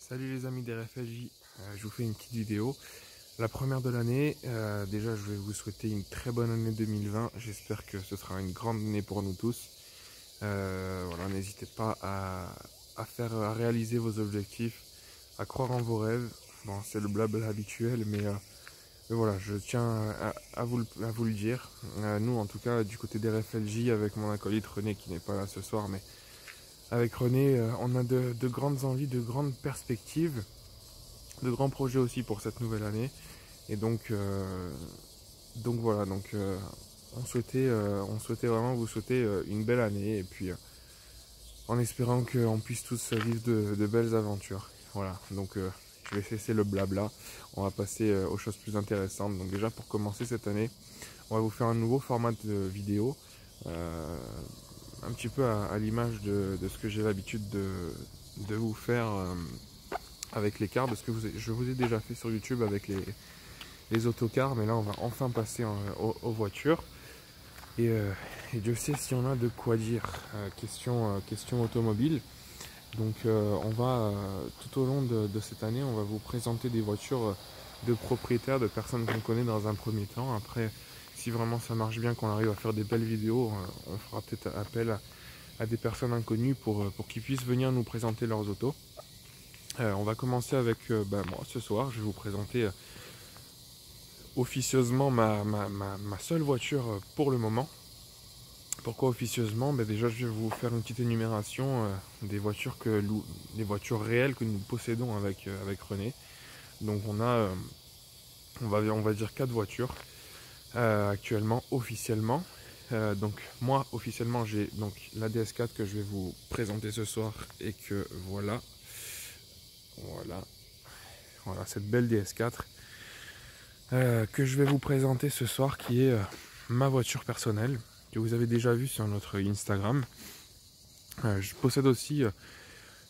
Salut les amis des RFLJ, je vous fais une petite vidéo. La première de l'année, déjà je vais vous souhaiter une très bonne année 2020. J'espère que ce sera une grande année pour nous tous. Voilà, n'hésitez pas à réaliser vos objectifs, à croire en vos rêves. Bon, c'est le blabla habituel, mais voilà, je tiens à vous le dire. Nous, en tout cas, du côté des RFLJ, avec mon acolyte René qui n'est pas là ce soir, mais avec René, on a de grandes envies, de grandes perspectives, de grands projets aussi pour cette nouvelle année. Et donc voilà, on souhaitait vraiment vous souhaiter une belle année et puis en espérant qu'on puisse tous vivre de belles aventures. Voilà, donc je vais cesser le blabla, on va passer aux choses plus intéressantes. Donc déjà pour commencer cette année, on va vous faire un nouveau format de vidéo, un petit peu à l'image de ce que j'ai l'habitude de vous faire avec les cars, parce que je vous ai déjà fait sur YouTube avec les autocars, mais là on va enfin passer aux voitures. Et Dieu sait si on a de quoi dire. Question automobile. Donc on va tout au long de cette année, on va vous présenter des voitures de propriétaires, de personnes qu'on connaît dans un premier temps. Après, si vraiment ça marche bien, qu'on arrive à faire des belles vidéos, on fera peut-être appel à des personnes inconnues pour qu'ils puissent venir nous présenter leurs autos. On va commencer avec moi ce soir. Je vais vous présenter officieusement ma seule voiture pour le moment. Pourquoi officieusement? Déjà je vais vous faire une petite énumération des voitures des voitures réelles que nous possédons avec René. Donc on va dire 4 voitures actuellement officiellement. Donc moi officiellement j'ai donc la DS4 que je vais vous présenter ce soir et que voilà cette belle DS4 que je vais vous présenter ce soir, qui est ma voiture personnelle, que vous avez déjà vu sur notre Instagram. Je possède aussi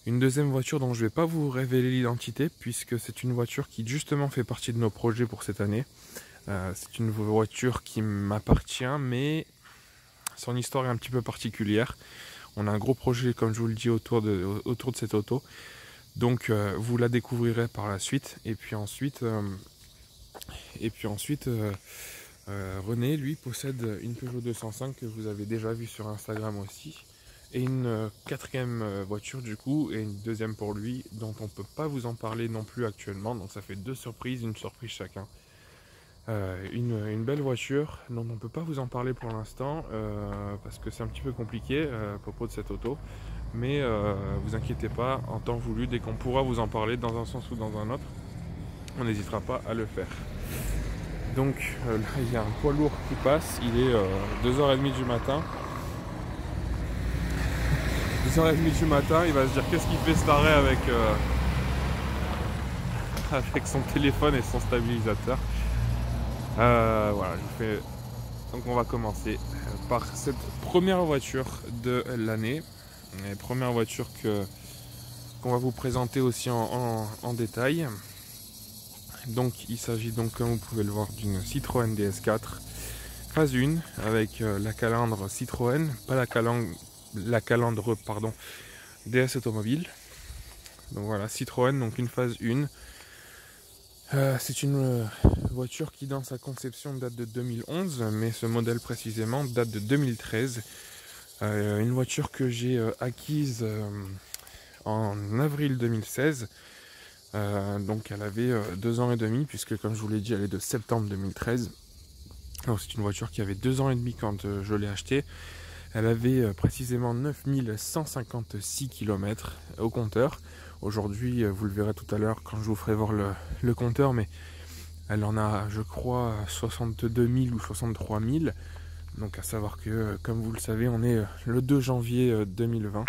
une deuxième voiture dont je ne vais pas vous révéler l'identité, puisque c'est une voiture qui justement fait partie de nos projets pour cette année. C'est une voiture qui m'appartient, mais son histoire est un petit peu particulière. On a un gros projet, comme je vous le dis, autour de cette auto. Donc vous la découvrirez par la suite. Et puis ensuite René, lui, possède une Peugeot 205 que vous avez déjà vue sur Instagram aussi. Et une quatrième voiture du coup, et une deuxième pour lui, dont on ne peut pas vous en parler non plus actuellement. Donc ça fait deux surprises, une surprise chacun. Une belle voiture dont on ne peut pas vous en parler pour l'instant, parce que c'est un petit peu compliqué à propos de cette auto. Mais vous inquiétez pas, en temps voulu, dès qu'on pourra vous en parler dans un sens ou dans un autre, on n'hésitera pas à le faire. Donc là il y a un poids lourd qui passe, il est 2h30 du matin. 2h30 du matin, il va se dire qu'est-ce qu'il fait cet arrêt avec son téléphone et son stabilisateur. Voilà, je vous fais. Donc on va commencer par cette première voiture de l'année. Première voiture qu'on va vous présenter aussi en détail. Donc il s'agit donc, comme vous pouvez le voir, d'une Citroën DS4 phase 1 avec la calandre Citroën, pas la calandre pardon, DS Automobile. Donc voilà, Citroën, donc une phase 1. C'est une voiture qui dans sa conception date de 2011, mais ce modèle précisément date de 2013. Une voiture que j'ai acquise en avril 2016. Donc elle avait 2 ans et demi, puisque comme je vous l'ai dit, elle est de septembre 2013. Donc c'est une voiture qui avait 2 ans et demi quand je l'ai achetée. Elle avait précisément 9156 km au compteur. Aujourd'hui, vous le verrez tout à l'heure quand je vous ferai voir le compteur, mais elle en a, je crois, 62 000 ou 63 000. Donc à savoir que, comme vous le savez, on est le 2 janvier 2020.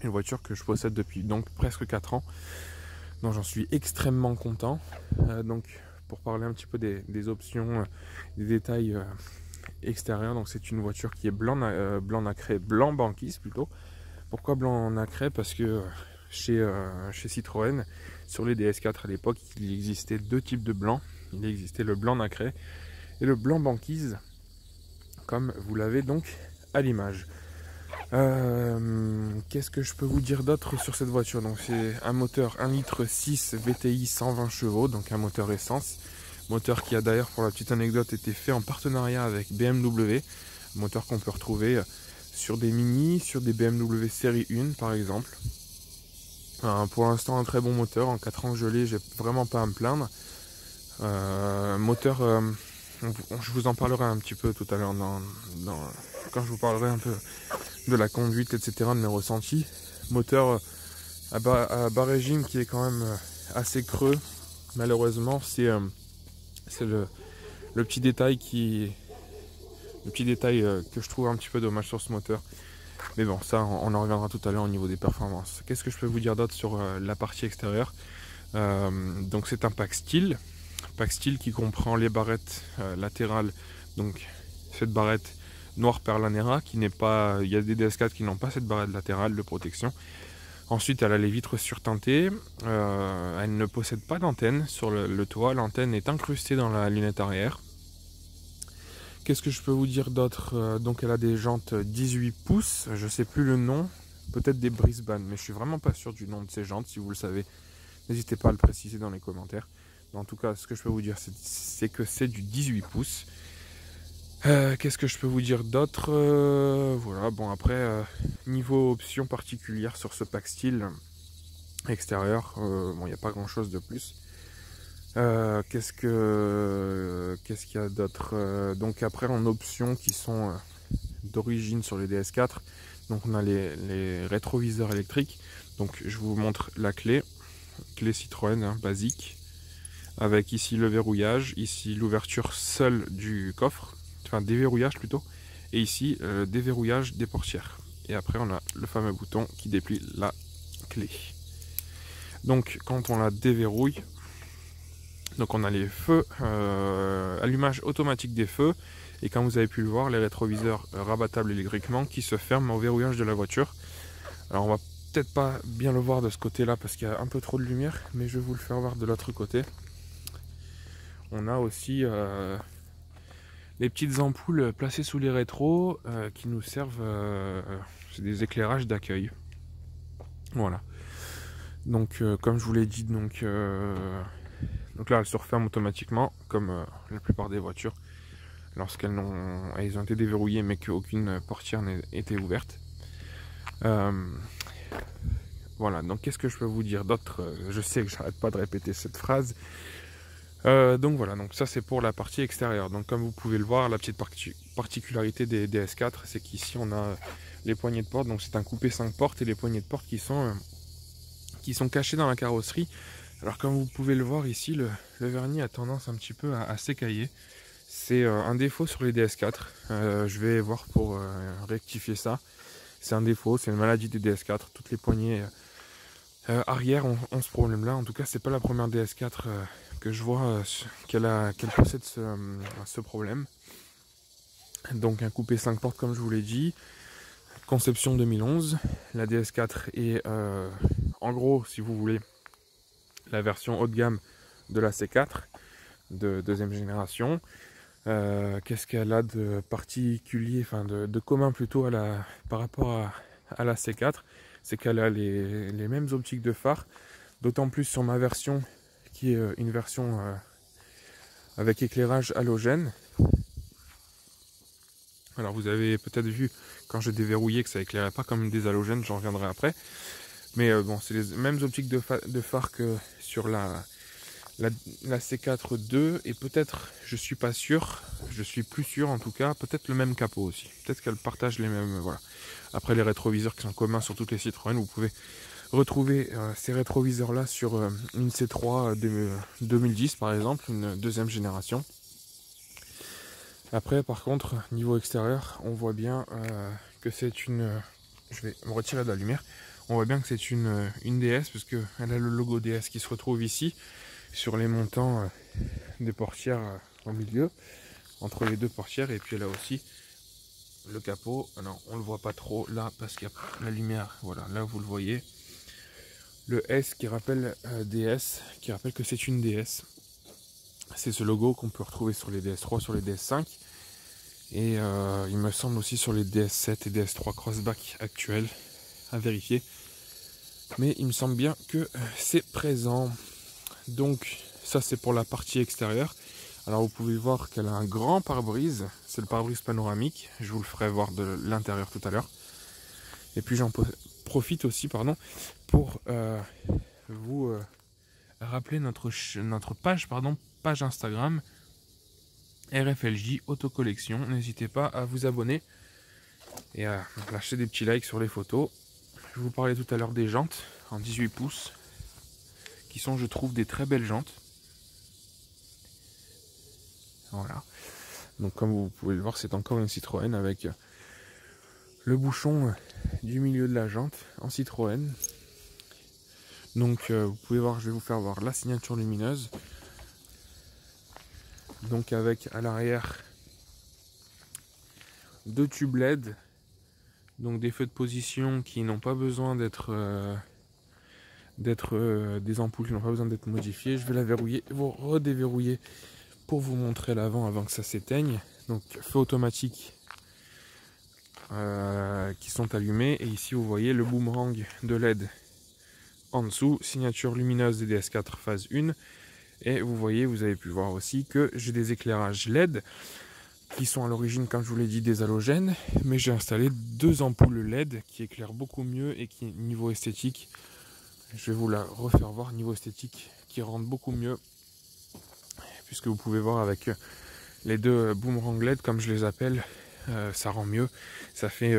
Une voiture que je possède depuis donc presque 4 ans. Donc j'en suis extrêmement content. Donc pour parler un petit peu des options, des détails extérieurs, donc c'est une voiture qui est blanc nacré, blanc banquise plutôt. Pourquoi blanc nacré? Parce que chez Citroën, sur les DS4 à l'époque, il existait deux types de blanc. Il existait le blanc nacré et le blanc banquise, comme vous l'avez donc à l'image. Qu'est-ce que je peux vous dire d'autre sur cette voiture? Donc c'est un moteur 1,6 litre VTI 120 chevaux, donc un moteur essence. Moteur qui a d'ailleurs, pour la petite anecdote, été fait en partenariat avec BMW. Moteur qu'on peut retrouver sur des Mini, sur des BMW série 1 par exemple. Pour l'instant un très bon moteur, en 4 ans gelé, j'ai vraiment pas à me plaindre. Moteur, je vous en parlerai un petit peu tout à l'heure quand je vous parlerai un peu de la conduite, etc., de mes ressentis. Moteur à bas régime qui est quand même assez creux. Malheureusement, c'est le petit détail que je trouve un petit peu dommage sur ce moteur. Mais bon, ça, on en reviendra tout à l'heure au niveau des performances. Qu'est-ce que je peux vous dire d'autre sur la partie extérieure? Donc c'est un pack style qui comprend les barrettes latérales. Donc cette barrette noire Perlanera qui n'est pas, il y a des DS4 qui n'ont pas cette barrette latérale de protection. Ensuite, elle a les vitres surteintées. Elle ne possède pas d'antenne sur le toit. L'antenne est incrustée dans la lunette arrière. Qu'est-ce que je peux vous dire d'autre? Donc elle a des jantes 18 pouces. Je sais plus le nom. Peut-être des Brisbane, mais je suis vraiment pas sûr du nom de ces jantes. Si vous le savez, n'hésitez pas à le préciser dans les commentaires. Mais en tout cas, ce que je peux vous dire, c'est que c'est du 18 pouces. Qu'est-ce que je peux vous dire d'autre? Voilà, bon après, niveau options particulières sur ce pack style extérieur, bon, il n'y a pas grand chose de plus. Qu'est-ce qu'il y a d'autre? Donc après, en options qui sont d'origine sur les DS4, donc on a les rétroviseurs électriques. Donc je vous montre la clé Citroën hein, basique, avec ici le verrouillage, ici l'ouverture seule du coffre, enfin déverrouillage plutôt, et ici déverrouillage des portières. Et après on a le fameux bouton qui déplie la clé. Donc quand on la déverrouille, donc on a les feux, allumage automatique des feux, et comme vous avez pu le voir, les rétroviseurs rabattables électriquement qui se ferment au verrouillage de la voiture. Alors on va peut-être pas bien le voir de ce côté là parce qu'il y a un peu trop de lumière, mais je vais vous le faire voir de l'autre côté. On a aussi les petites ampoules placées sous les rétros qui nous servent, c'est des éclairages d'accueil. Voilà. Donc comme je vous l'ai dit, donc là elles se referment automatiquement comme la plupart des voitures lorsqu'elles elles ont été déverrouillées mais qu'aucune portière n'était ouverte. Voilà, donc qu'est-ce que je peux vous dire d'autre? Je sais que j'arrête pas de répéter cette phrase. Donc voilà, donc ça c'est pour la partie extérieure. Donc comme vous pouvez le voir, la petite particularité des DS4, c'est qu'ici on a les poignées de porte. Donc c'est un coupé 5 portes et les poignées de porte qui sont cachées dans la carrosserie. Alors comme vous pouvez le voir ici, le vernis a tendance un petit peu à s'écailler. C'est un défaut sur les DS4. Je vais voir pour rectifier ça. C'est un défaut, c'est une maladie des DS4. Toutes les poignées arrière ont ce problème-là. En tout cas, c'est pas la première DS4 que je vois qu'elle possède ce problème. Donc un coupé 5 portes comme je vous l'ai dit. Conception 2011. La DS4 est en gros, si vous voulez, la version haut de gamme de la C4 de deuxième génération. Qu'est-ce qu'elle a de particulier, enfin de commun plutôt par rapport à la C4? C'est qu'elle a les mêmes optiques de phare, d'autant plus sur ma version qui est une version avec éclairage halogène. Alors vous avez peut-être vu quand je déverrouillais que ça éclairait pas comme des halogènes, j'en reviendrai après. Mais bon, c'est les mêmes optiques de phare que sur la C4-2 et peut-être, je suis pas sûr, je suis plus sûr en tout cas, peut-être le même capot aussi. Peut-être qu'elle partage les mêmes, voilà. Après les rétroviseurs qui sont communs sur toutes les Citroën, vous pouvez retrouver ces rétroviseurs là sur une C3 2010 par exemple, une deuxième génération. Après par contre, niveau extérieur, on voit bien que c'est une... je vais me retirer de la lumière. On voit bien que c'est une DS parce qu'elle a le logo DS qui se retrouve ici sur les montants des portières au milieu, entre les deux portières, et puis elle a aussi le capot. Alors on le voit pas trop là parce qu'il y a la lumière, voilà, là vous le voyez, le S qui rappelle DS, qui rappelle que c'est une DS. C'est ce logo qu'on peut retrouver sur les DS3, sur les DS5, Et il me semble aussi sur les DS7 et DS3 Crossback actuels, à vérifier. Mais il me semble bien que c'est présent. Donc ça c'est pour la partie extérieure. Alors vous pouvez voir qu'elle a un grand pare-brise. C'est le pare-brise panoramique. Je vous le ferai voir de l'intérieur tout à l'heure. Et puis j'en profite aussi pour vous rappeler notre page Instagram RFLJ Autocollection. N'hésitez pas à vous abonner et à lâcher des petits likes sur les photos. Je vous parlais tout à l'heure des jantes en 18 pouces qui sont, je trouve, des très belles jantes. Voilà. Donc comme vous pouvez le voir, c'est encore une Citroën avec le bouchon du milieu de la jante en Citroën. Donc vous pouvez voir, je vais vous faire voir la signature lumineuse. Donc avec à l'arrière 2 tubes LED. Donc des feux de position qui n'ont pas besoin d'être des ampoules qui n'ont pas besoin d'être modifiées. Je vais la verrouiller, vous redéverrouiller pour vous montrer l'avant avant que ça s'éteigne. Donc feux automatiques qui sont allumés. Et ici vous voyez le boomerang de LED en dessous. Signature lumineuse des DS4 phase 1. Et vous voyez, vous avez pu voir aussi que j'ai des éclairages LED qui sont à l'origine, comme je vous l'ai dit, des halogènes, mais j'ai installé 2 ampoules LED qui éclairent beaucoup mieux et qui, niveau esthétique, je vais vous la refaire voir, niveau esthétique, qui rendent beaucoup mieux, puisque vous pouvez voir avec les 2 boomerang LED, comme je les appelle, ça rend mieux, ça fait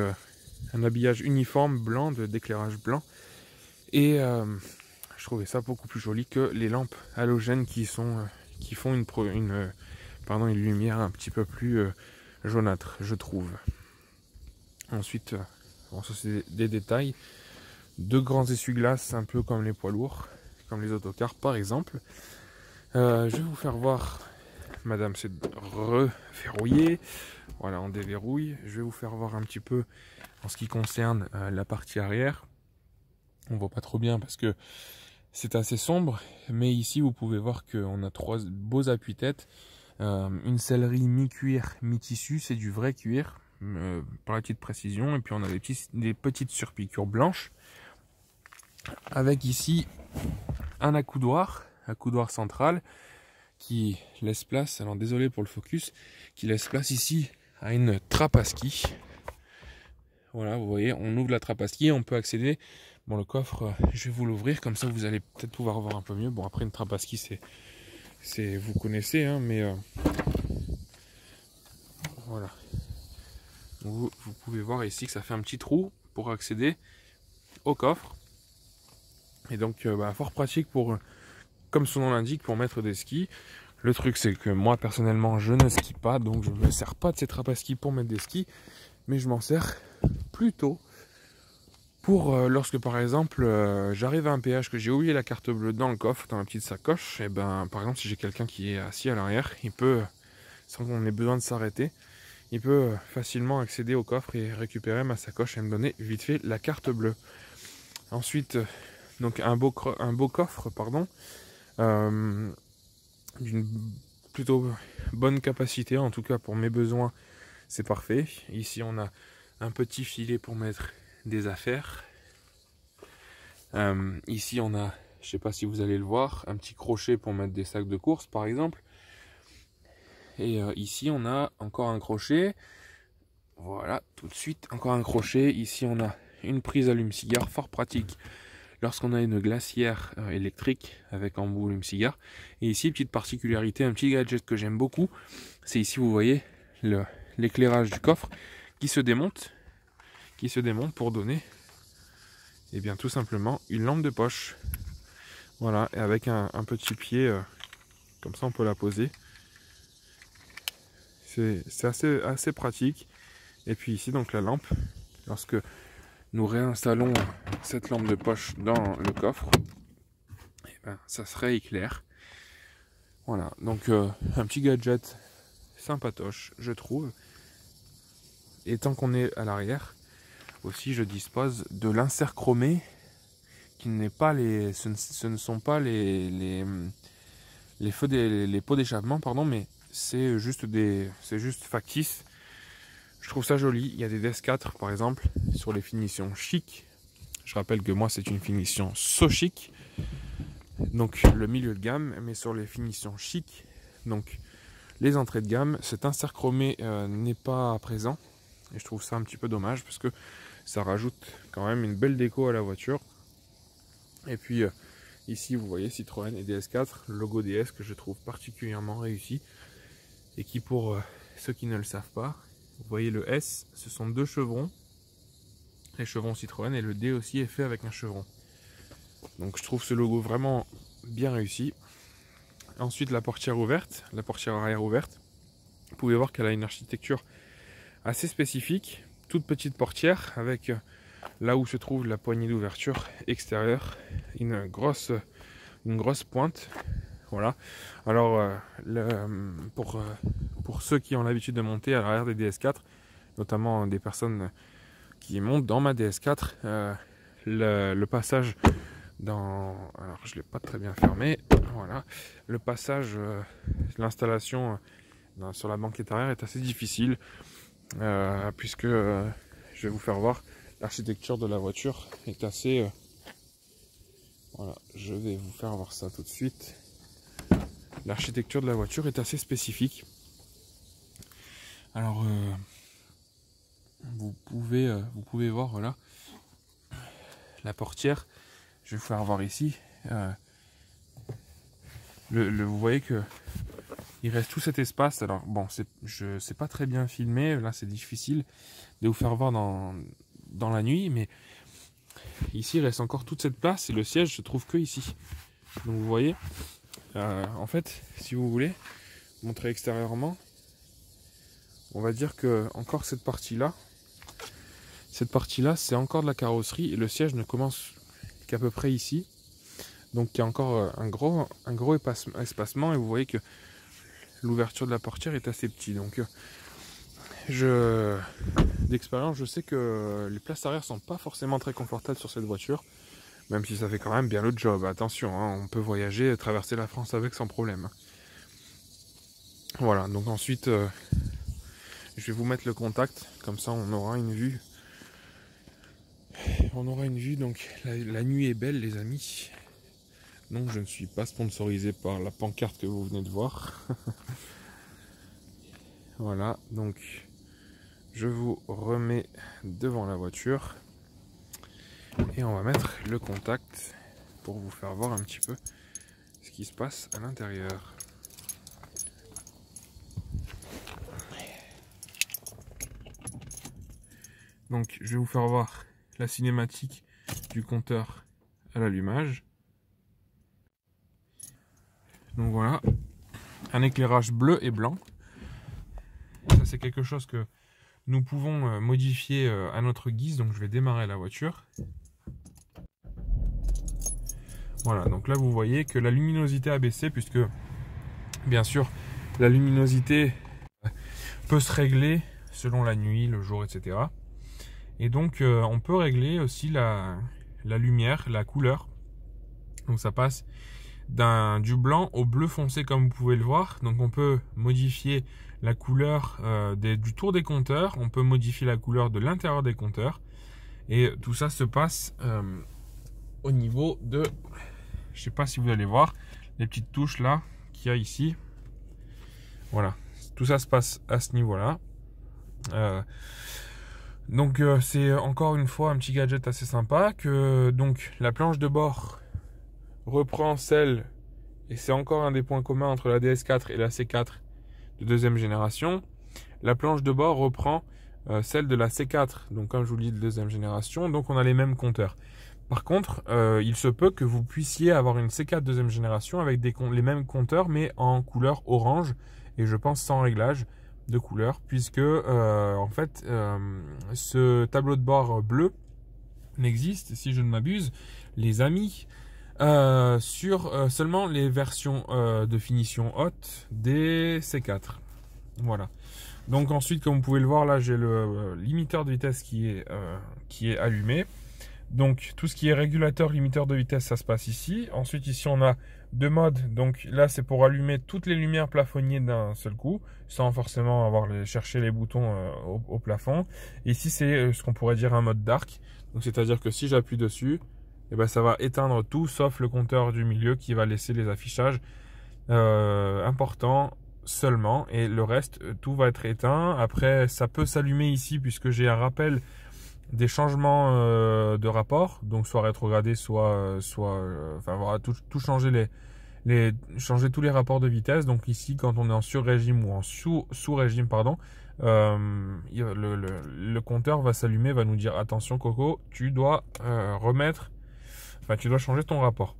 un habillage uniforme blanc, d'éclairage blanc, et je trouvais ça beaucoup plus joli que les lampes halogènes qui font une lumière un petit peu plus jaunâtre, je trouve. Ensuite, bon, ça c'est des détails. 2 grands essuie-glaces, un peu comme les poids lourds, comme les autocars par exemple. Je vais vous faire voir, madame, c'est reverrouillé. Voilà, on déverrouille. Je vais vous faire voir un petit peu en ce qui concerne la partie arrière. On voit pas trop bien parce que c'est assez sombre, mais ici vous pouvez voir qu'on a 3 beaux appuis-têtes. Une sellerie mi-cuir, mi-tissu, c'est du vrai cuir, par la petite précision. Et puis on a des petites surpiqûres blanches. Avec ici un accoudoir central qui laisse place, alors désolé pour le focus, qui laisse place ici à une trappe à ski. Voilà, vous voyez, on ouvre la trappe à ski et on peut accéder. Bon, le coffre, je vais vous l'ouvrir, comme ça vous allez peut-être pouvoir voir un peu mieux. Bon, après une trappe à ski, vous connaissez, hein, mais voilà. Vous pouvez voir ici que ça fait un petit trou pour accéder au coffre. Et donc, fort pratique pour, comme son nom l'indique, pour mettre des skis. Le truc, c'est que moi, personnellement, je ne skie pas, donc je ne me sers pas de ces trappes à ski pour mettre des skis, mais je m'en sers plutôt pour lorsque, par exemple, j'arrive à un péage, que j'ai oublié la carte bleue dans le coffre, dans ma petite sacoche, et ben, par exemple, si j'ai quelqu'un qui est assis à l'arrière, il peut, sans qu'on ait besoin de s'arrêter, il peut facilement accéder au coffre et récupérer ma sacoche et me donner vite fait la carte bleue. Ensuite, donc un beau coffre, pardon, d'une plutôt bonne capacité, en tout cas pour mes besoins, c'est parfait. Ici, on a un petit filet pour mettre des affaires. Ici, on a, je sais pas si vous allez le voir, un petit crochet pour mettre des sacs de course, par exemple. Et ici, on a encore un crochet. Voilà, tout de suite, encore un crochet. Ici, on a une prise allume-cigare, fort pratique lorsqu'on a une glacière électrique avec embout allume-cigare. Et ici, petite particularité, un petit gadget que j'aime beaucoup, c'est ici, vous voyez, l'éclairage du coffre qui se démonte pour donner, et bien tout simplement, une lampe de poche. Voilà, et avec un petit pied, comme ça on peut la poser. C'est assez pratique. Et puis ici, donc la lampe, lorsque nous réinstallons cette lampe de poche dans le coffre, et ben, ça se rééclaire. Voilà, donc un petit gadget sympatoche, je trouve. Et tant qu'on est à l'arrière, aussi je dispose de l'insert chromé, qui n'est pas ce ne sont pas les pots d'échappement, pardon, mais c'est juste factice. Je trouve ça joli. Il y a des DS4 par exemple sur les finitions chic. Je rappelle que moi c'est une finition So Chic, donc le milieu de gamme, mais sur les finitions chic, donc les entrées de gamme, cet insert chromé n'est pas présent. Et je trouve ça un petit peu dommage parce que ça rajoute quand même une belle déco à la voiture. Et puis ici vous voyez Citroën et DS4, le logo DS que je trouve particulièrement réussi. Et qui, pour ceux qui ne le savent pas, vous voyez le S, ce sont deux chevrons, les chevrons Citroën, et le D aussi est fait avec un chevron. Donc je trouve ce logo vraiment bien réussi. Ensuite la portière ouverte, la portière arrière ouverte. Vous pouvez voir qu'elle a une architecture assez spécifique, toute petite portière avec là où se trouve la poignée d'ouverture extérieure, une grosse pointe. Voilà. Alors pour ceux qui ont l'habitude de monter à l'arrière des DS4, notamment des personnes qui montent dans ma DS4, le passage dans... Alors je ne l'ai pas très bien fermé. Voilà. Le passage, l'installation sur la banquette arrière est assez difficile puisque je vais vous faire voir, l'architecture de la voiture est assez... voilà, je vais vous faire voir ça tout de suite. L'architecture de la voiture est assez spécifique. Alors, vous pouvez voir, voilà, la portière. Je vais vous faire voir ici. Vous voyez que il reste tout cet espace. Alors bon, je sais pas très bien filmer. Là, c'est difficile de vous faire voir dans la nuit, mais ici, il reste encore toute cette place et le siège se trouve que ici. Donc vous voyez. En fait, si vous voulez montrer extérieurement, on va dire que encore cette partie-là, c'est encore de la carrosserie et le siège ne commence qu'à peu près ici. Donc il y a encore un gros espacement et vous voyez que l'ouverture de la portière est assez petite. Donc d'expérience, je sais que les places arrière sont pas forcément très confortables sur cette voiture. Même si ça fait quand même bien le job, attention, hein, on peut voyager, traverser la France avec sans problème. Voilà, donc ensuite, je vais vous mettre le contact, comme ça on aura une vue. On aura une vue, donc la nuit est belle les amis. Donc je ne suis pas sponsorisé par la pancarte que vous venez de voir. Voilà, donc je vous remets devant la voiture. Et on va mettre le contact pour vous faire voir un petit peu ce qui se passe à l'intérieur. Donc je vais vous faire voir la cinématique du compteur à l'allumage. Donc voilà, un éclairage bleu et blanc. Ça c'est quelque chose que nous pouvons modifier à notre guise. Donc je vais démarrer la voiture. Voilà, donc là vous voyez que la luminosité a baissé puisque bien sûr la luminosité peut se régler selon la nuit, le jour, etc. Et donc on peut régler aussi la lumière, la couleur. Donc ça passe du blanc au bleu foncé comme vous pouvez le voir. Donc on peut modifier la couleur du tour des compteurs, on peut modifier la couleur de l'intérieur des compteurs. Et tout ça se passe au niveau de... Je sais pas si vous allez voir les petites touches là qu'il y a ici. Voilà, tout ça se passe à ce niveau-là. Donc c'est encore une fois un petit gadget assez sympa que donc la planche de bord reprend celle, et c'est encore un des points communs entre la DS4 et la C4 de deuxième génération. La planche de bord reprend celle de la C4, donc comme je vous le dis de deuxième génération, donc on a les mêmes compteurs. Par contre, il se peut que vous puissiez avoir une C4 deuxième génération avec les mêmes compteurs, mais en couleur orange, et je pense sans réglage de couleur, puisque en fait, ce tableau de bord bleu n'existe, si je ne m'abuse, les amis, sur seulement les versions de finition haute des C4. Voilà. Donc ensuite, comme vous pouvez le voir, là, j'ai le limiteur de vitesse qui est allumé. Donc tout ce qui est régulateur, limiteur de vitesse, ça se passe ici. Ensuite ici on a deux modes. Donc là c'est pour allumer toutes les lumières plafonnières d'un seul coup, sans forcément chercher les boutons au plafond. Et ici c'est ce qu'on pourrait dire un mode dark. Donc c'est-à-dire que si j'appuie dessus, eh ben, ça va éteindre tout sauf le compteur du milieu qui va laisser les affichages importants seulement. Et le reste, tout va être éteint. Après ça peut s'allumer ici puisque j'ai un rappel des changements de rapport, donc soit rétrogradé, enfin voilà, tout changer changer tous les rapports de vitesse. Donc ici, quand on est en sur-régime ou en sous-régime, pardon, le compteur va s'allumer, va nous dire attention Coco, tu dois tu dois changer ton rapport.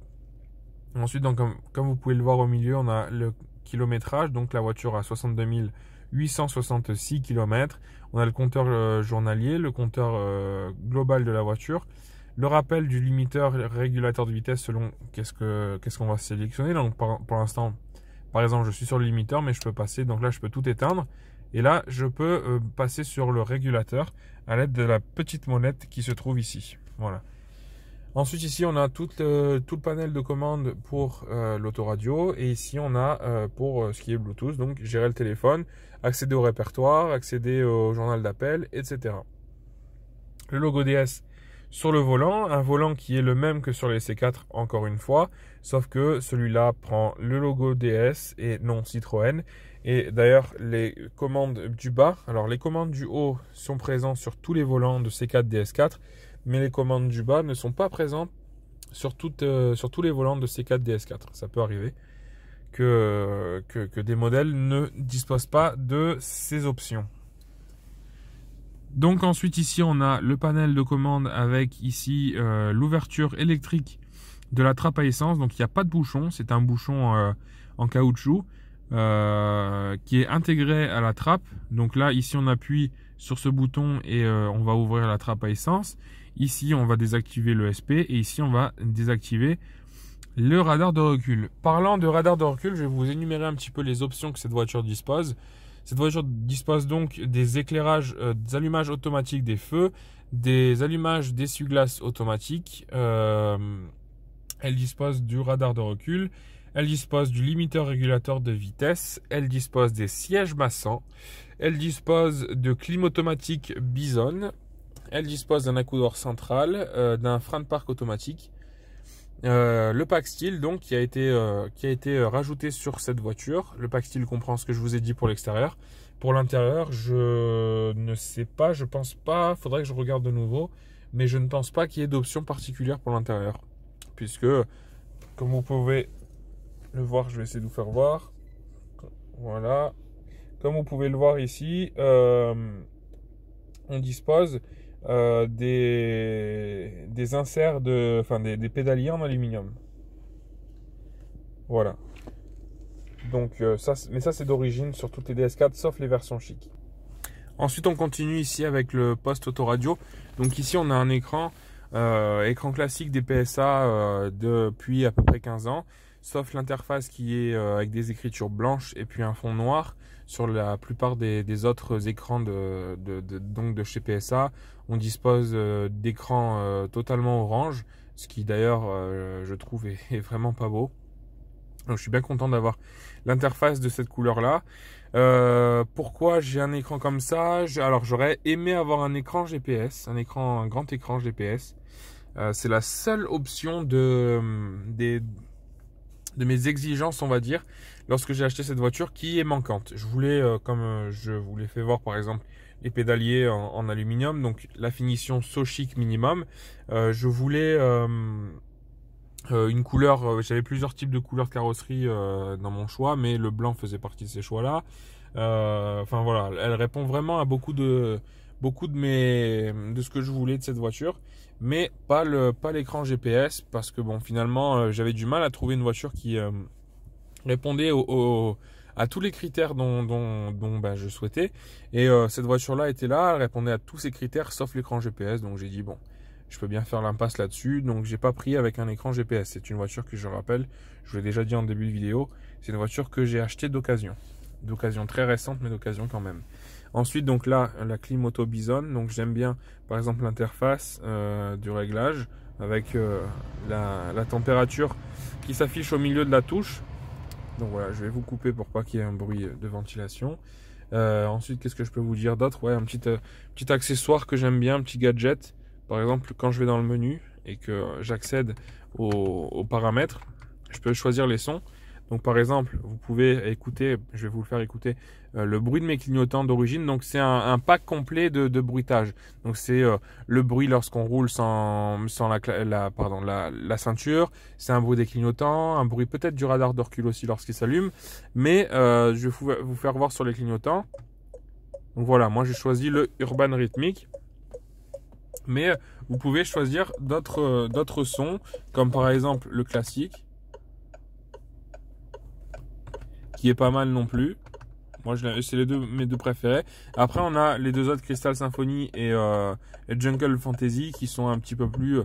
Ensuite, donc, comme vous pouvez le voir au milieu, on a le kilométrage, donc la voiture a 62 866 km. On a le compteur journalier, le compteur global de la voiture, le rappel du limiteur régulateur de vitesse selon qu'est-ce qu'on va sélectionner. Donc pour l'instant, par exemple, je suis sur le limiteur, mais je peux passer. Donc là, je peux tout éteindre. Et là, je peux passer sur le régulateur à l'aide de la petite molette qui se trouve ici. Voilà. Ensuite, ici, on a tout le panel de commandes pour l'autoradio. Et ici, on a pour ce qui est Bluetooth, donc gérer le téléphone, accéder au répertoire, accéder au journal d'appel, etc. Le logo DS sur le volant, un volant qui est le même que sur les C4, encore une fois, sauf que celui-là prend le logo DS et non Citroën. Et d'ailleurs, les commandes du bas, alors les commandes du haut sont présentes sur tous les volants de C4, DS4, mais les commandes du bas ne sont pas présentes sur tous les volants de C4, DS4. Ça peut arriver que des modèles ne disposent pas de ces options. Donc ensuite ici on a le panel de commande avec ici l'ouverture électrique de la trappe à essence. Donc il n'y a pas de bouchon, c'est un bouchon en caoutchouc qui est intégré à la trappe. Donc là ici on appuie sur ce bouton et on va ouvrir la trappe à essence. Ici on va désactiver le SP et ici on va désactiver le radar de recul. Parlant de radar de recul, je vais vous énumérer un petit peu les options que cette voiture dispose. Cette voiture dispose donc des éclairages, des allumages automatiques des feux, des allumages d'essuie-glace automatiques. Elle dispose du radar de recul. Elle dispose du limiteur régulateur de vitesse. Elle dispose des sièges massants. Elle dispose de clim automatique Bison. Elle dispose d'un accoudoir central, d'un frein de parc automatique. Le pack steel donc qui a été rajouté sur cette voiture. Le pack steel comprend ce que je vous ai dit pour l'extérieur. Pour l'intérieur, je ne sais pas, je pense pas, faudrait que je regarde de nouveau, mais je ne pense pas qu'il y ait d'option particulière pour l'intérieur, puisque comme vous pouvez le voir, je vais essayer de vous faire voir. Voilà, comme vous pouvez le voir ici, on dispose des inserts des pédaliers en aluminium. Voilà. Donc ça c'est d'origine sur toutes les DS4 sauf les versions chic. Ensuite on continue ici avec le poste autoradio. Donc ici on a un écran classique des PSA depuis à peu près 15 ans, sauf l'interface qui est avec des écritures blanches et puis un fond noir. Sur la plupart des autres écrans de chez PSA, on dispose d'écrans totalement orange, ce qui d'ailleurs je trouve est vraiment pas beau. Donc je suis bien content d'avoir l'interface de cette couleur là. Pourquoi j'ai un écran comme ça? Alors j'aurais aimé avoir un écran GPS, un grand écran GPS. C'est la seule option de mes exigences, on va dire, lorsque j'ai acheté cette voiture, qui est manquante. Je voulais, comme je vous l'ai fait voir par exemple, les pédaliers en aluminium, donc la finition So Chic minimum. Je voulais une couleur, j'avais plusieurs types de couleurs de carrosserie dans mon choix, mais le blanc faisait partie de ces choix là. Enfin voilà, elle répond vraiment à beaucoup de ce que je voulais de cette voiture, mais pas l'écran GPS, parce que bon, finalement j'avais du mal à trouver une voiture qui répondait à tous les critères dont je souhaitais. Et cette voiture là était là, elle répondait à tous ces critères sauf l'écran GPS. Donc j'ai dit bon, je peux bien faire l'impasse là-dessus, donc j'ai pas pris avec un écran GPS. C'est une voiture que je rappelle, je vous l'ai déjà dit en début de vidéo, c'est une voiture que j'ai achetée d'occasion très récente, mais d'occasion quand même. Ensuite, donc là, la clim auto Bison. Donc j'aime bien, par exemple, l'interface du réglage avec la température qui s'affiche au milieu de la touche. Donc voilà, je vais vous couper pour pas qu'il y ait un bruit de ventilation. Ensuite, qu'est-ce que je peux vous dire d'autre? Ouais, un petit accessoire que j'aime bien, un petit gadget. Par exemple, quand je vais dans le menu et que j'accède aux paramètres, je peux choisir les sons. Donc par exemple, vous pouvez écouter, je vais vous le faire écouter, le bruit de mes clignotants d'origine. Donc c'est un pack complet de bruitage. Donc c'est le bruit lorsqu'on roule sans la ceinture. C'est un bruit des clignotants, un bruit peut-être du radar de recul aussi lorsqu'il s'allume. Mais je vais vous faire voir sur les clignotants. Donc voilà, moi j'ai choisi le Urban Rhythmic. Mais vous pouvez choisir d'autres sons, comme par exemple le classique, qui est pas mal non plus. Moi, c'est mes deux préférés. Après, on a les deux autres, Crystal Symphony et Jungle Fantasy, qui sont un petit peu plus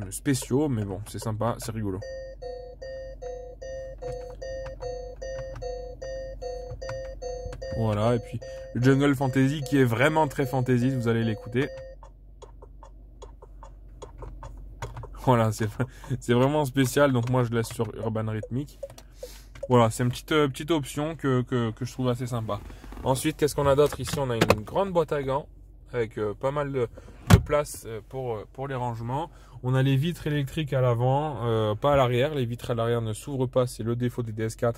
spéciaux, mais bon, c'est sympa, c'est rigolo. Voilà, et puis le Jungle Fantasy qui est vraiment très fantasy, vous allez l'écouter. Voilà, c'est vraiment spécial, donc moi je laisse sur Urban Rhythmic. Voilà, c'est une petite option que je trouve assez sympa. Ensuite, qu'est-ce qu'on a d'autre? Ici, on a une grande boîte à gants avec pas mal de place pour les rangements. On a les vitres électriques à l'avant, pas à l'arrière. Les vitres à l'arrière ne s'ouvrent pas, c'est le défaut des DS4.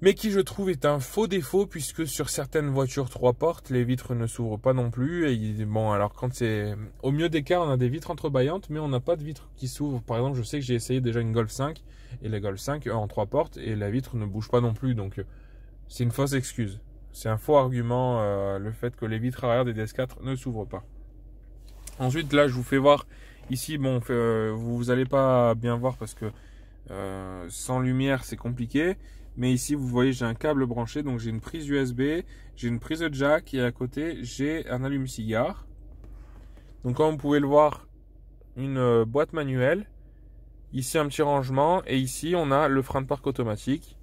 Mais qui, je trouve, est un faux défaut puisque sur certaines voitures 3 portes, les vitres ne s'ouvrent pas non plus. Et bon, alors quand c'est au mieux des cas, on a des vitres entrebâillantes, mais on n'a pas de vitres qui s'ouvrent. Par exemple, je sais que j'ai essayé déjà une Golf 5 et la Golf 5 en 3 portes et la vitre ne bouge pas non plus. Donc, c'est une fausse excuse. C'est un faux argument, le fait que les vitres arrière des DS4 ne s'ouvrent pas. Ensuite, là, je vous fais voir ici. Bon, vous n'allez pas bien voir parce que sans lumière, c'est compliqué. Mais ici, vous voyez, j'ai un câble branché, donc j'ai une prise USB, j'ai une prise de jack et à côté, j'ai un allume-cigare. Donc comme vous pouvez le voir, une boîte manuelle. Ici, un petit rangement et ici, on a le frein de parc automatique.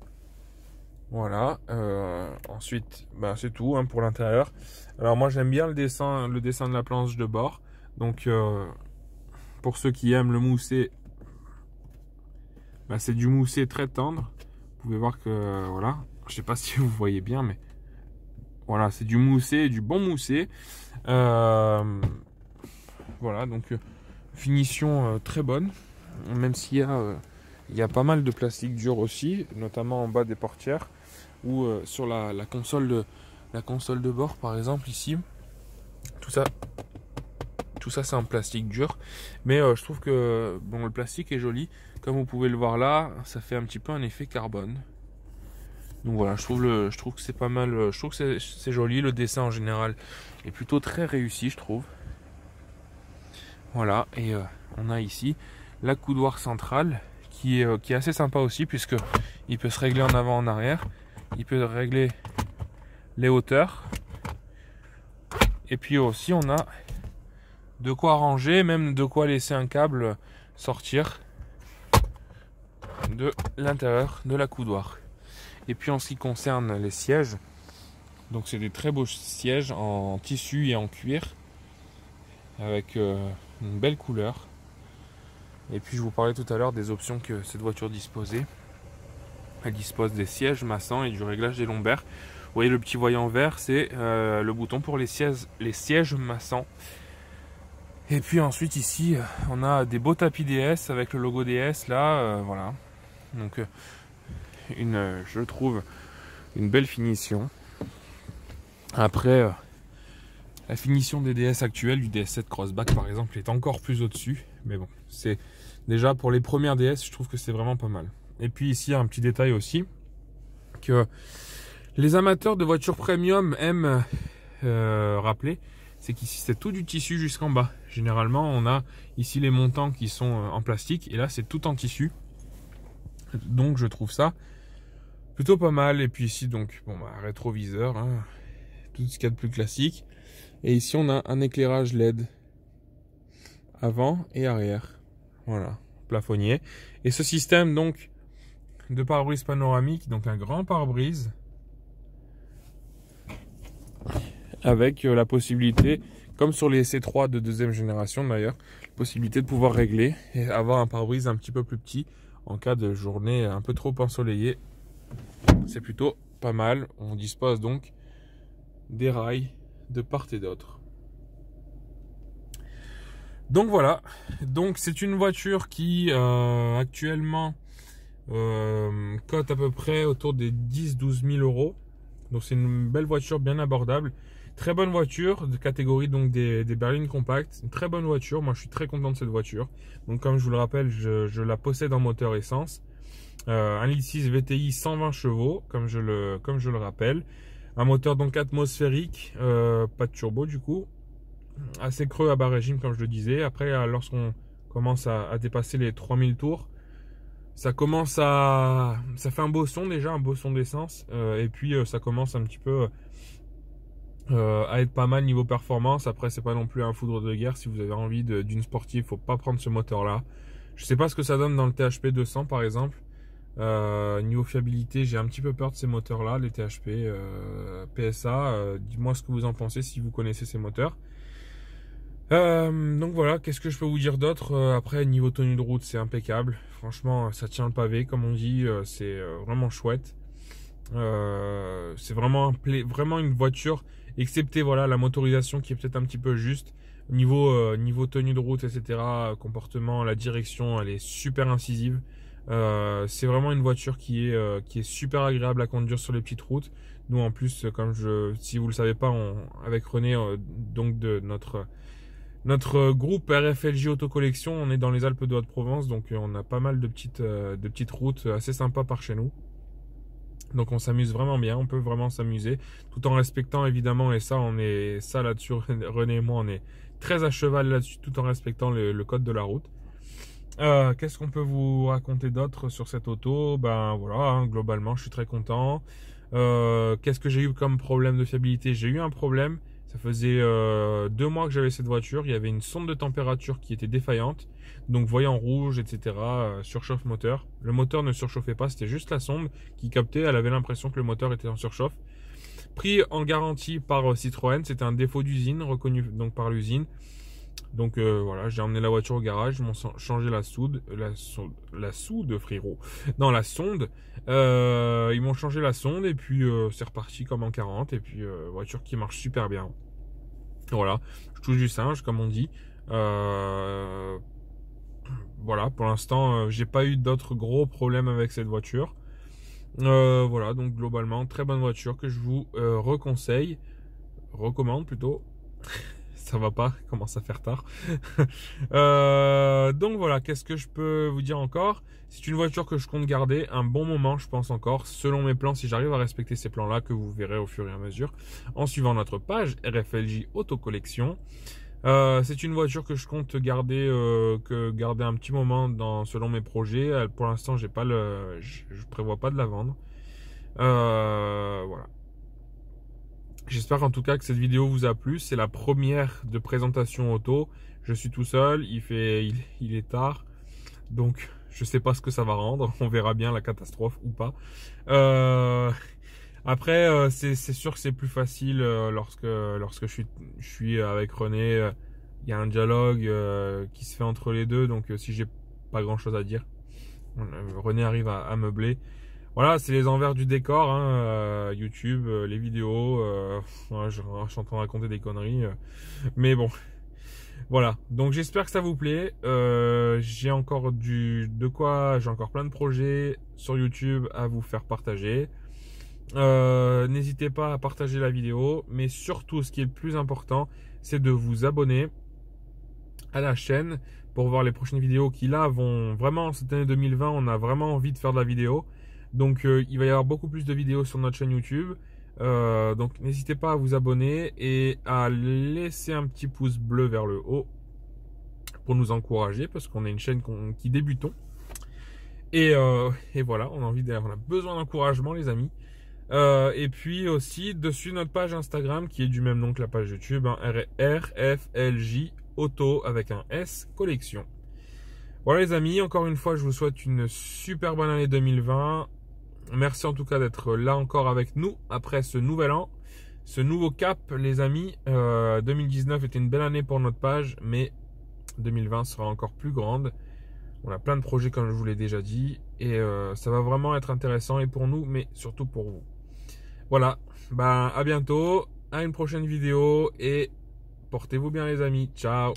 Voilà. Ensuite, c'est tout pour l'intérieur. Alors moi, j'aime bien le dessin de la planche de bord. Donc, pour ceux qui aiment le moussé, c'est du moussé très tendre. Vous pouvez voir que voilà, je sais pas si vous voyez bien, mais voilà, c'est du moussé, du bon moussé. Voilà, donc finition très bonne, même s'il y a pas mal de plastique dur aussi, notamment en bas des portières ou sur la console de bord, par exemple ici. Tout ça c'est en plastique dur, mais je trouve que le plastique est joli. Comme vous pouvez le voir là, ça fait un petit peu un effet carbone. Donc voilà, je trouve que c'est pas mal, je trouve que c'est joli. Le dessin en général est plutôt très réussi, je trouve. Voilà, et on a ici la coudoir centrale qui est assez sympa aussi, puisque il peut se régler en avant, en arrière. Il peut régler les hauteurs. Et puis aussi on a de quoi ranger, même de quoi laisser un câble sortir de l'intérieur de la coudoir. Et puis en ce qui concerne les sièges, donc c'est des très beaux sièges en tissu et en cuir avec une belle couleur. Et puis je vous parlais tout à l'heure des options que cette voiture disposait. Elle dispose des sièges massants et du réglage des lombaires. Vous voyez le petit voyant vert, c'est le bouton pour les sièges massants. Et puis ensuite ici on a des beaux tapis DS avec le logo DS là, voilà. Donc je trouve une belle finition. Après la finition des DS actuelles, du DS7 Crossback par exemple, est encore plus au-dessus. Mais bon, c'est déjà pour les premières DS, je trouve que c'est vraiment pas mal. Et puis ici, un petit détail aussi, que les amateurs de voitures premium aiment rappeler, c'est qu'ici c'est tout du tissu jusqu'en bas. Généralement, on a ici les montants qui sont en plastique, et là c'est tout en tissu. Donc je trouve ça plutôt pas mal. Et puis ici, donc, rétroviseur, tout ce qu'il y a de plus classique. Et ici, on a un éclairage LED avant et arrière. Voilà, plafonnier. Et ce système, donc, de pare-brise panoramique, donc un grand pare-brise avec la possibilité, comme sur les C3 de deuxième génération d'ailleurs, possibilité de pouvoir régler et avoir un pare-brise un petit peu plus petit en cas de journée un peu trop ensoleillée. C'est plutôt pas mal. On dispose donc des rails de part et d'autre. Donc voilà, donc c'est une voiture qui actuellement cote à peu près autour des 10-12 000 euros. Donc c'est une belle voiture bien abordable. Très bonne voiture de catégorie donc des berlines compactes. Une très bonne voiture, moi je suis très content de cette voiture. Donc comme je vous le rappelle, je la possède en moteur essence. 1,6 litre VTI 120 chevaux, comme je le rappelle. Un moteur donc atmosphérique, pas de turbo du coup. Assez creux à bas régime comme je le disais. Après lorsqu'on commence à dépasser les 3000 tours, ça fait un beau son déjà, un beau son d'essence. Et puis ça commence un petit peu à être pas mal niveau performance. Après c'est pas non plus un foudre de guerre. Si vous avez envie d'une sportive, faut pas prendre ce moteur là. Je sais pas ce que ça donne dans le THP 200 par exemple. Niveau fiabilité, j'ai un petit peu peur de ces moteurs là, les THP PSA. Dis-moi ce que vous en pensez si vous connaissez ces moteurs. Donc voilà, qu'est-ce que je peux vous dire d'autre? Après, niveau tenue de route, c'est impeccable. Franchement, ça tient le pavé, comme on dit. C'est vraiment chouette. C'est vraiment une voiture, excepté voilà la motorisation qui est peut-être un petit peu juste. Niveau tenue de route, etc. Comportement, la direction, elle est super incisive. C'est vraiment une voiture qui est super agréable à conduire sur les petites routes. Nous en plus, si vous le savez pas, avec René, donc de notre groupe RFLJ Autocollection, on est dans les Alpes de Haute-Provence, donc on a pas mal de petites routes assez sympas par chez nous. Donc on s'amuse vraiment bien, on peut vraiment s'amuser, tout en respectant évidemment, et ça là-dessus, René et moi, on est très à cheval là-dessus, tout en respectant le code de la route. Qu'est-ce qu'on peut vous raconter d'autre sur cette auto? Ben voilà, hein, globalement, je suis très content. Qu'est-ce que j'ai eu comme problème de fiabilité? J'ai eu un problème. Ça faisait 2 mois que j'avais cette voiture. Il y avait une sonde de température qui était défaillante. Donc voyant rouge, etc. Surchauffe moteur. Le moteur ne surchauffait pas, c'était juste la sonde qui captait. Elle avait l'impression que le moteur était en surchauffe. Pris en garantie par Citroën. C'était un défaut d'usine, reconnu donc par l'usine. Donc voilà, j'ai emmené la voiture au garage, ils m'ont changé la soude, frérot. Non, la sonde. Ils m'ont changé la sonde et puis c'est reparti comme en 40. Et puis voiture qui marche super bien. Voilà, je touche du singe comme on dit. Voilà, pour l'instant, j'ai pas eu d'autres gros problèmes avec cette voiture. Voilà, donc globalement, très bonne voiture que je vous recommande plutôt. Ça va pas, commence à faire tard. Donc voilà, qu'est-ce que je peux vous dire encore? C'est une voiture que je compte garder un bon moment, je pense encore, selon mes plans, si j'arrive à respecter ces plans-là, que vous verrez au fur et à mesure, en suivant notre page RFLJ Autocollection. C'est une voiture que je compte garder un petit moment selon mes projets. Pour l'instant, je prévois pas de la vendre. Voilà. J'espère en tout cas que cette vidéo vous a plu. C'est la première de présentation auto. Je suis tout seul, il est tard. Donc je sais pas ce que ça va rendre. On verra bien la catastrophe ou pas. Après, c'est sûr que c'est plus facile lorsque je suis avec René. Il y a un dialogue qui se fait entre les deux. Donc si j'ai pas grand chose à dire, René arrive à meubler. Voilà, c'est les envers du décor, hein, YouTube, les vidéos, ouais, je suis en train de raconter des conneries, mais bon, voilà. Donc j'espère que ça vous plaît. J'ai encore plein de projets sur YouTube à vous faire partager. N'hésitez pas à partager la vidéo, mais surtout, ce qui est le plus important, c'est de vous abonner à la chaîne pour voir les prochaines vidéos qui là vont vraiment, cette année 2020, on a vraiment envie de faire de la vidéo. Donc il va y avoir beaucoup plus de vidéos sur notre chaîne YouTube. Donc n'hésitez pas à vous abonner et à laisser un petit pouce bleu vers le haut pour nous encourager, parce qu'on est une chaîne qui débutons. Et voilà, on a besoin d'encouragement, les amis. Et puis aussi dessus notre page Instagram qui est du même nom que la page YouTube, hein, RFLJ Auto avec un S Collection. Voilà les amis, encore une fois je vous souhaite une super bonne année 2020. Merci en tout cas d'être là encore avec nous après ce nouvel an. ce nouveau cap, les amis. 2019 était une belle année pour notre page, mais 2020 sera encore plus grande. On a plein de projets comme je vous l'ai déjà dit et ça va vraiment être intéressant et pour nous mais surtout pour vous. Voilà, à bientôt, à une prochaine vidéo et portez-vous bien les amis, ciao.